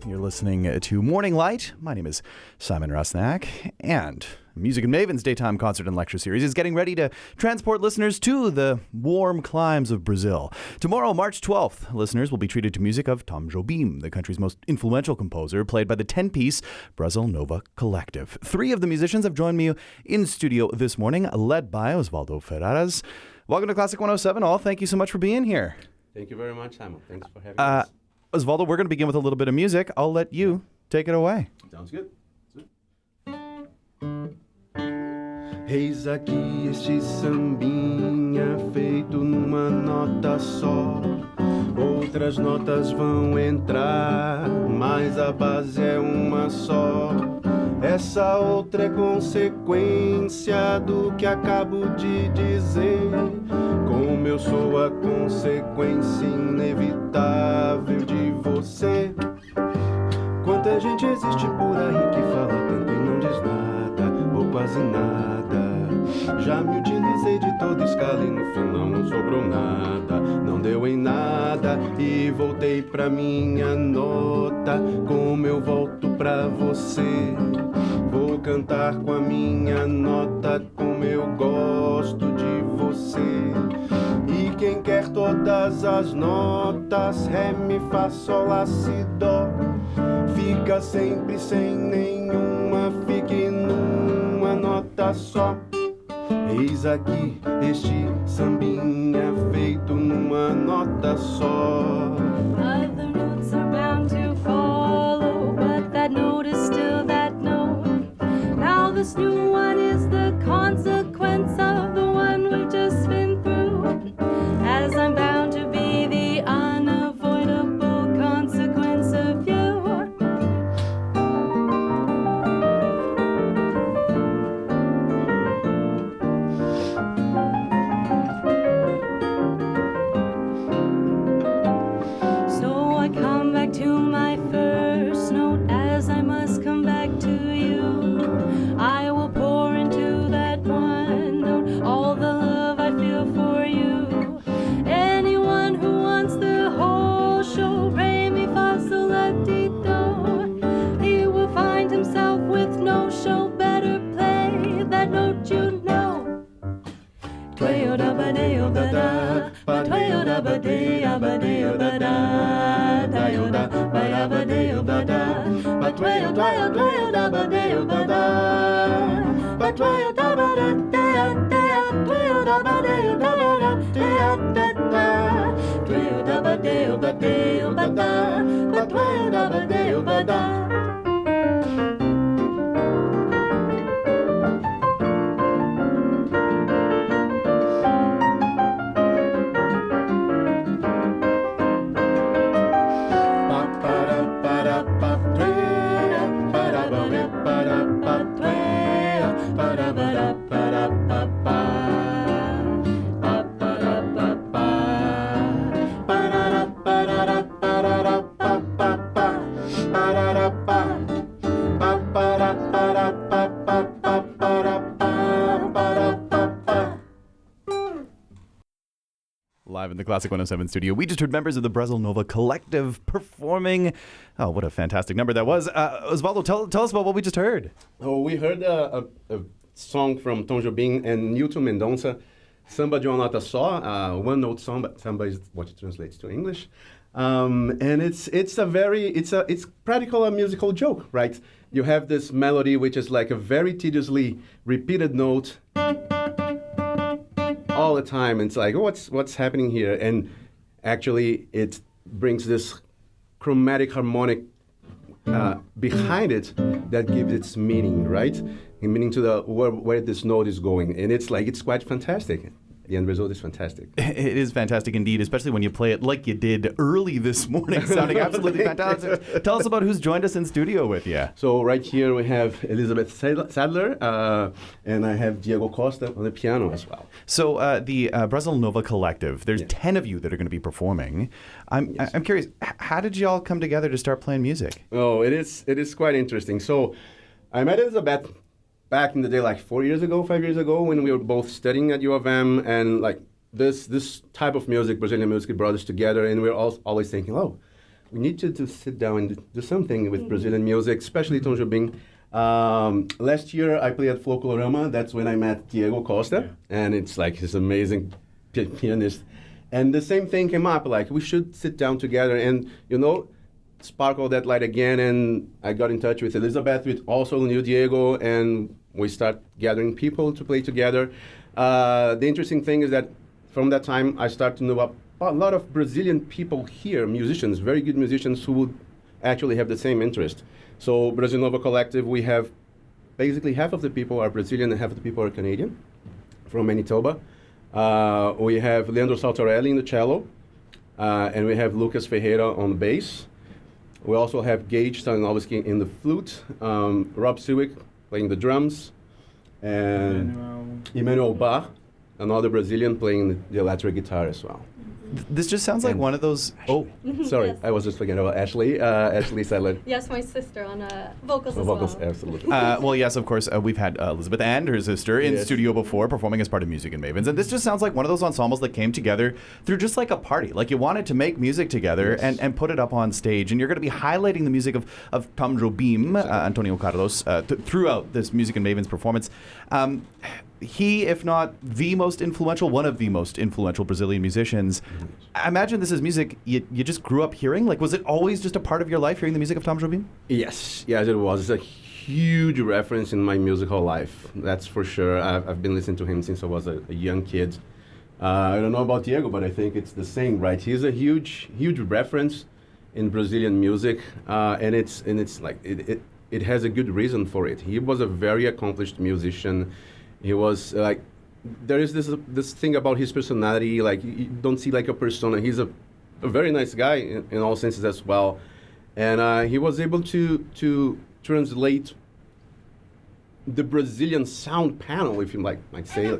You're listening to Morning Light. My name is Simon Rusnak, and Music and Mavens Daytime Concert and Lecture Series is getting ready to transport listeners to the warm climes of Brazil. Tomorrow, March 12th, listeners will be treated to music of Tom Jobim, the country's most influential composer, played by the 10-piece Brasil Nova Collective. Three of the musicians have joined me in studio this morning, led by Osvaldo Ferras. Welcome to Classic 107, all. Thank you so much for being here. Thank you very much, Simon. Thanks for having us. Osvaldo, we're going to begin with a little bit of music. I'll let you take it away. Sounds good. Eis aqui este sambinha feito numa nota só. Outras notas vão entrar, mas a base é uma só. Essa outra é consequência do que acabo de dizer. Como eu sou a consequência inevitável de você. Quanta gente existe por aí que fala tanto e não diz nada, ou quase nada. Já me utilizei de toda escala e no final não sobrou nada. Não deu em nada e voltei pra minha nota. Como eu volto pra você, vou cantar com a minha nota como eu gosto de você. E quem quer todas as notas, ré, mi, fá, sol, lá, si, dó, fica sempre sem nenhuma, fique numa nota só. Eis aqui este sambinha feito numa nota só. Other notes are bound to follow, but that note is still that note. Now this new one is the consequence of the one we've just been through. As I'm bound to be the unavoidable consequence of you. To my first note, as I must come back to you. I will pour into that one note all the love I feel for you. Anyone who wants the whole show, re, mi, fa, sol, la, ti, do, he will find himself with no show. Better play that note you know. Tweo da ba deo da da, ba tweo da ba dea ba deo da da, da da ba da ba deo da da, ba tweo da ba deo da da, ba tweo da ba da dea dea, tweo da ba deo da da dea da da, tweo da ba deo da deo da da, ba tweo da ba deo da da. Live in the Classic 107 studio, we just heard members of the Brasil Nova Collective performing. Oh, what a fantastic number that was. Osvaldo, tell us about what we just heard. Oh, we heard a song from Tom Jobim and Newton Mendonça, Samba de uma Nota Só, one note song, but samba is what it translates to English. And it's practically a musical joke, right? You have this melody which is like a very tediously repeated note all the time. And it's like, what's happening here? And actually, it brings this chromatic harmonic behind it that gives its meaning, right? And meaning to the where this note is going. And it's quite fantastic. The end result is fantastic. It is fantastic indeed, especially when you play it like you did early this morning, sounding absolutely fantastic. Tell us about who's joined us in studio with you. So right here we have Elizabeth Sadler, and I have Dhiego Costa on the piano as well. So the Brasil Nova Collective, there's 10 of you that are going to be performing. I'm curious, how did you all come together to start playing music? Oh, it is quite interesting. So I met Elizabeth back in the day, like 5 years ago, when we were both studying at U of M, and like this type of music, Brazilian music, brought us together, and we were always thinking, oh, we need to sit down and do something with Brazilian music, especially Tom Jobim. Last year I played at Folklorama. That's when I met Dhiego Costa, and it's like he's amazing pianist. And the same thing came up, like we should sit down together and, sparkle that light again. And I got in touch with Elizabeth, with also knew Dhiego, and we start gathering people to play together. The interesting thing is that from that time, I started to know a lot of Brazilian people here, musicians, very good musicians who would actually have the same interest. So Brasil Nova Collective, we have basically half of the people are Brazilian and half of the people are Canadian from Manitoba. We have Leandro Saltarelli in the cello, and we have Lucas Ferreira on the bass. We also have Gage Stanislavski in the flute, Rob Sewick playing the drums, and Emmanuel Bar, another Brazilian, playing the electric guitar as well. This just sounds like one of those. Oh, sorry, Yes. I was just forgetting about Ashley. Ashley Sadler. Yes, my sister on vocals as Vocals, well. absolutely. well, yes, of course. We've had Elizabeth and her sister in Yes. studio before, performing as part of Music and Mavens. And this just sounds like one of those ensembles that came together through just like a party. Like you wanted to make music together and put it up on stage. And you're going to be highlighting the music of Tom Jobim, Antonio Carlos, throughout this Music and Mavens performance. He, if not the most influential, one of the most influential Brazilian musicians. I imagine this is music you just grew up hearing. Like, was it always just a part of your life, hearing the music of Tom Jobim? Yes, it was. It's a huge reference in my musical life, that's for sure. I've been listening to him since I was a young kid. I don't know about Dhiego, but I think it's the same, right? He's a huge reference in Brazilian music, and it's like it has a good reason for it. He was a very accomplished musician. He was like, there is this thing about his personality, like you don't see like a persona. He's a very nice guy in all senses as well, and he was able to translate the Brazilian sound panel, if you might say,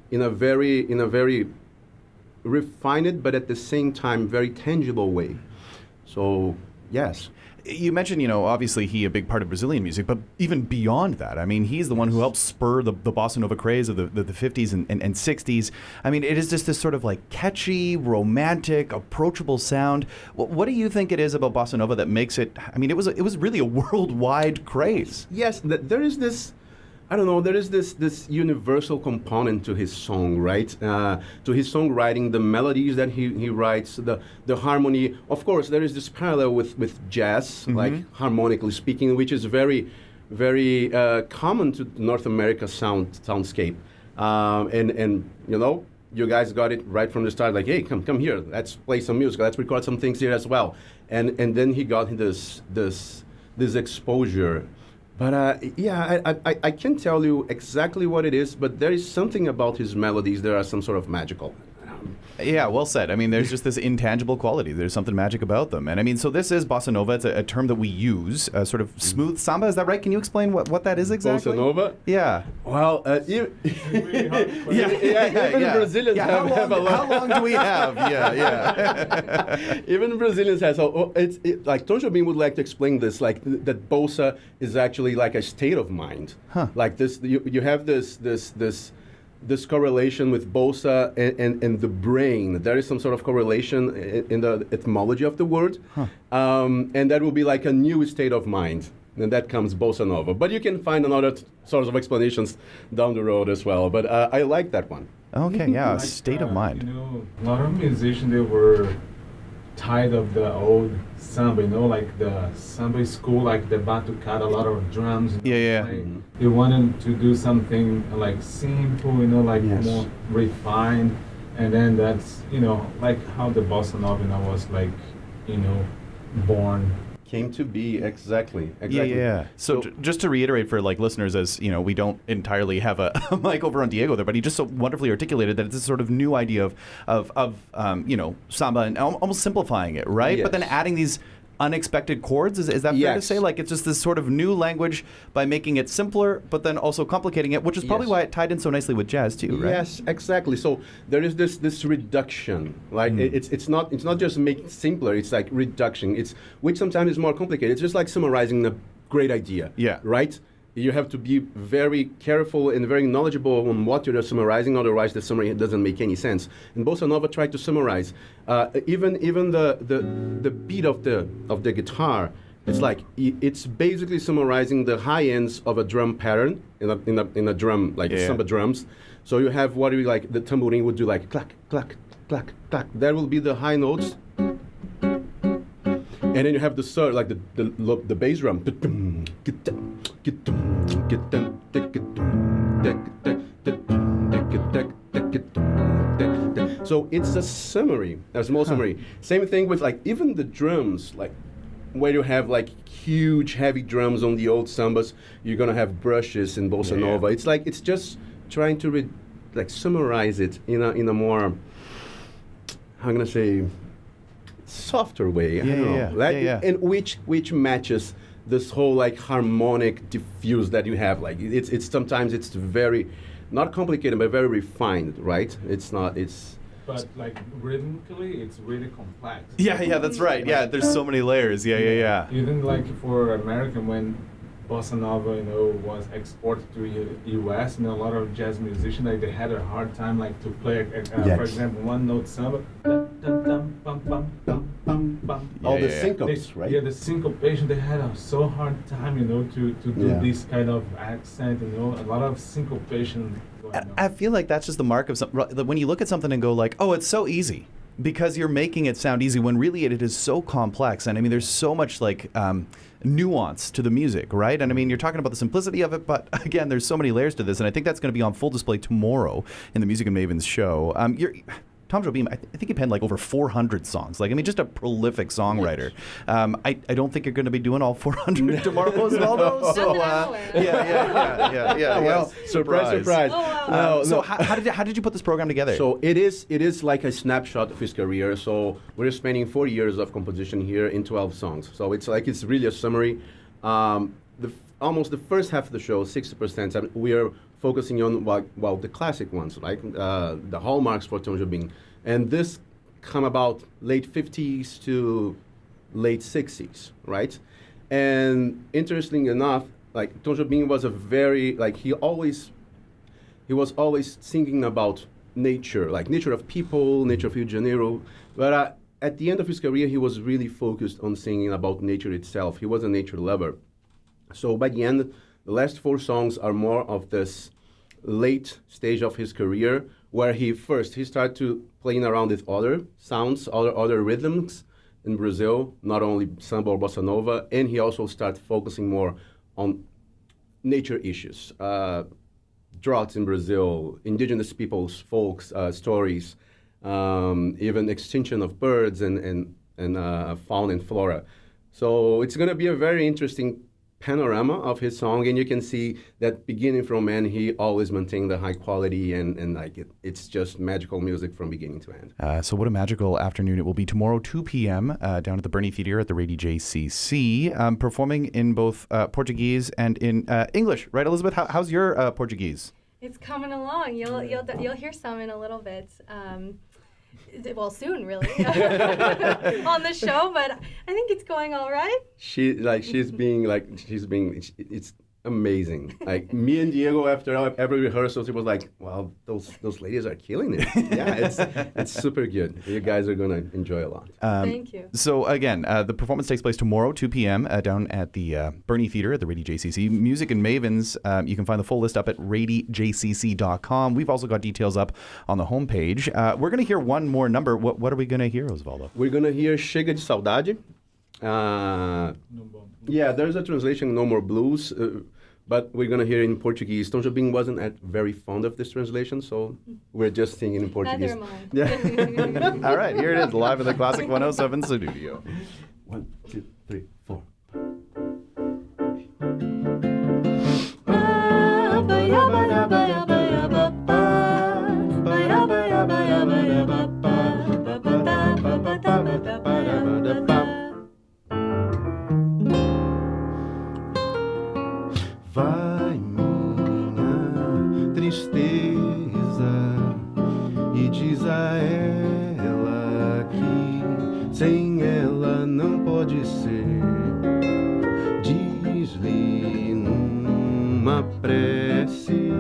in a very refined but at the same time very tangible way. So yes. You mentioned, obviously he a big part of Brazilian music, but even beyond that, I mean, he's the one who helped spur the bossa nova craze of the 50s and 60s. I mean, it is just this sort of like catchy, romantic, approachable sound. What do you think it is about bossa nova that makes it? I mean, it was really a worldwide craze. Yes, there is this. I don't know, there is this universal component to his song, right? To his songwriting, the melodies that he writes, the harmony. Of course, there is this parallel with jazz, like harmonically speaking, which is very, very common to North America soundscape. And you guys got it right from the start, like, hey, come here, let's play some music, let's record some things here as well. And then he got this exposure. But I can't tell you exactly what it is, but there is something about his melodies that are some sort of magical. Yeah, well said. I mean, there's just this intangible quality. There's something magic about them. And I mean, so this is bossa nova. It's a term that we use, sort of smooth samba. Is that right? Can you explain what that is exactly? Bossa nova? Yeah. Well, even Brazilians have a lot. How long do we have? Yeah. Even Brazilians have. So like Tom Jobim would like to explain this, like that bossa is actually like a state of mind. Huh. Like this, you have this correlation with bossa and the brain. There is some sort of correlation in the etymology of the word. Huh. And that will be like a new state of mind. And that comes bossa nova. But you can find another sorts of explanations down the road as well. But I like that one. Okay, yeah, state of mind. A lot of musicians, they were tired of the old samba, like the samba school, like the batucada, a lot of drums. Yeah. They wanted to do something like simple, like Yes. more refined, and then that's, like how the bossa nova was like, born. Came to be, exactly. Yeah. So just to reiterate for like listeners, as we don't entirely have a mic over on Dhiego there, but he just so wonderfully articulated that it's this sort of new idea of samba and almost simplifying it, right? Yes. But then adding these unexpected chords. Is that fair to Yes. say? Like it's just this sort of new language by making it simpler, but then also complicating it, which is probably Yes. why it tied in so nicely with jazz too, right? Yes, exactly. So there is this reduction. Like it's not just making it simpler. It's like reduction. Which sometimes is more complicated. It's just like summarizing a great idea. Yeah. Right. you have to be very careful and very knowledgeable on what you're summarizing, otherwise the summary doesn't make any sense. And Bossa Nova tried to summarize. Even the beat of the guitar, it's basically summarizing the high ends of a drum pattern in a drum, like samba drums. So you have what you like, the tambourine would do like clack, clack, clack, clack. That will be the high notes. And then you have the third, like the bass drum. So it's a summary, a small summary. Same thing with like even the drums, like where you have like huge heavy drums on the old sambas, you're gonna have brushes in Bossa Nova. It's just trying to summarize it in a more, I'm gonna say, softer way. I don't know. And which matches this whole like harmonic diffuse that you have. Like it's sometimes it's very not complicated but very refined, right? But like rhythmically, it's really complex. Yeah, that's right. Yeah, there's so many layers. Yeah. Even like for American, when Bossa Nova, was exported to U.S., a lot of jazz musicians, like they had a hard time, like to play, for example, one note samba. All the syncopes, right? Yeah, the syncopation. They had a so hard time, to do this kind of accent. A lot of syncopation. I feel like that's just the mark of something. When you look at something and go like, oh, it's so easy, because you're making it sound easy when really it is so complex. And I mean, there's so much like nuance to the music, right? And I mean, you're talking about the simplicity of it, but again, there's so many layers to this. And I think that's going to be on full display tomorrow in the Music and Mavens show. Tom Jobim, I think he penned like over 400 songs. Like, I mean, just a prolific songwriter. I don't think you're going to be doing all 400 tomorrow, Osvaldo. So, yeah. Well, surprise. Oh, wow. So how did you put this program together? So it is like a snapshot of his career. So we're spending 4 years of composition here in 12 songs. So it's really a summary. Almost the first half of the show, 60%, we are focusing on the classic ones, like the hallmarks for Tom Jobim. And this come about late 50s to late 60s, right? And interesting enough, like Tom Jobim was a very, like he was always thinking about nature, like nature of people, nature of Rio de Janeiro. But at the end of his career, he was really focused on singing about nature itself. He was a nature lover. So by the end, the last 4 songs are more of this late stage of his career, where he started to playing around with other sounds, other rhythms in Brazil, not only samba or bossa nova, and he also started focusing more on nature issues, droughts in Brazil, indigenous peoples, folks, stories, even extinction of birds and fauna and flora. So it's going to be a very interesting panorama of his song, and you can see that beginning from end, he always maintained the high quality, and like it's just magical music from beginning to end. So what a magical afternoon it will be tomorrow, 2 p.m. Down at the Bernie Theater at the Rady JCC, performing in both Portuguese and in English. Right, Elizabeth? How's your Portuguese? It's coming along. You'll hear some in a little bit. Well, soon, really, on the show, but I think it's going all right. It's amazing. Like me and Dhiego, after every rehearsal, he was like, "Wow, those ladies are killing it." Yeah, it's super good. You guys are gonna enjoy a lot. Thank you. So again, the performance takes place tomorrow, 2 p.m. Down at the Bernie Theater at the Rady JCC. Music and Mavens. You can find the full list up at radyjcc.com. We've also got details up on the homepage. We're gonna hear one more number. What are we gonna hear, Osvaldo? We're gonna hear "Chega de Saudade." Yeah, there's a translation, "No More Blues," but we're going to hear it in Portuguese. Tom Jobim wasn't very fond of this translation, so we're just singing in Portuguese. Neither am Yeah. All right, here it is, live in the Classic 107 studio. 1, 2, 3, 4. Vai minha tristeza e diz a ela que sem ela não pode ser. Diz-lhe num uma prece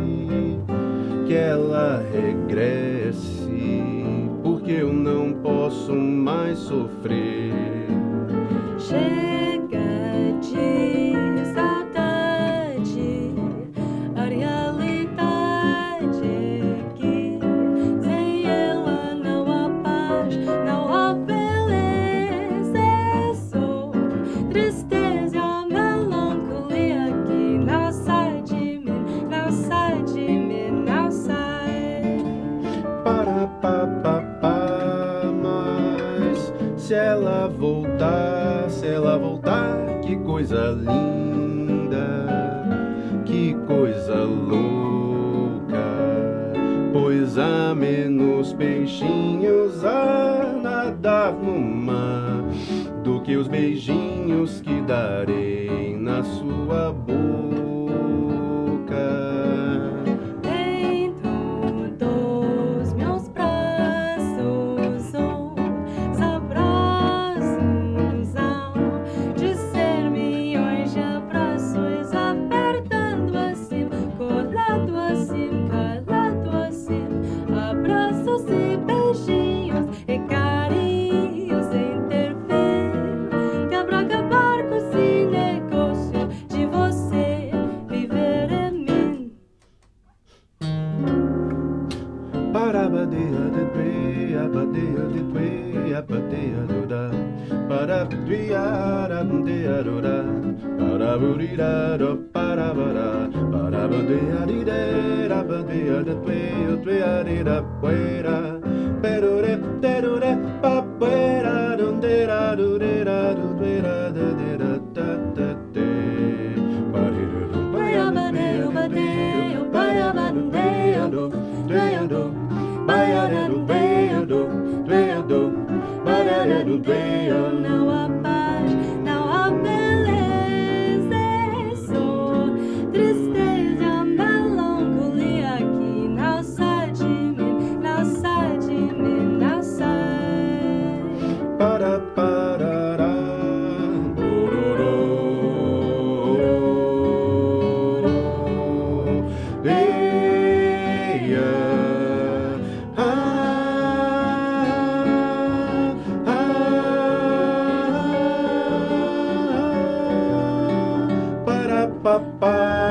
que ela regresse, porque eu não posso mais sofrer. Chega de saudade, a realidade que sem ela não há paz, não há beleza, é só tristeza, melancolia que não sai de mim, não sai de mim, não sai. Mas se ela voltar, que coisa linda, que coisa louca, pois há menos peixinhos a nadar no mar do que os beijinhos que darei na sua boca. Dentro dos meus braços, os abraços hão de ser milhões de abraços, apertando assim, colado assim, calado assim, abraços e beijinhos e carinhos sem ter fim, que é pra acabar com esse negócio de você viver em mim. Parabadeia de tue, abadeia de tue, abadeia do da, parabudiara, bundeia do da, paraburira do parabara, parabadeia de de, abadeia de tue, o tue arira poeira, perure, terure, papuera, dondera, durera, durera, dedera, tatate, parira do Bayabadeio, badeio, bayabadeio, do, baiaredo, veio, baiaredo, veio. não há paz, não há beleza, é só tristeza, melancolia que não sai de mim, não sai de mim, não sai. Parará, bororô, deia, para papá,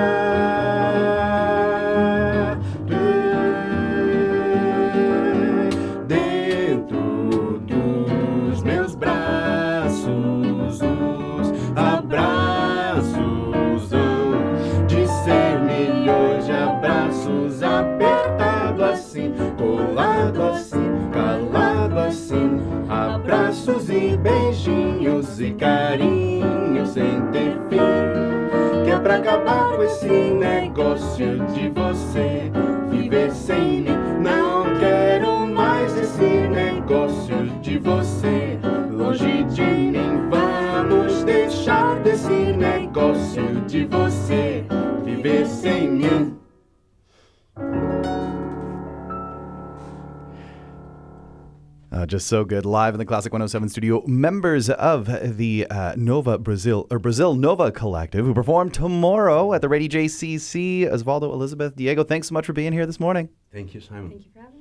dentro dos meus braços, os abraços hão de ser milhões de abraços, apertado assim, colado assim, calado assim, abraços e beijinhos e carinhos sem ter fim, que é pra acabar com esse negócio de você viver sem mim. Não quero mais esse negócio de você longe de mim. Vamos deixar desse negócio de você viver sem mim. Just so good. Live in the Classic 107 studio, members of the Nova Brasil Nova Collective, who perform tomorrow at the Ready JCC. Osvaldo, Elizabeth, Dhiego, thanks so much for being here this morning. Thank you, Simon. Thank you for having me.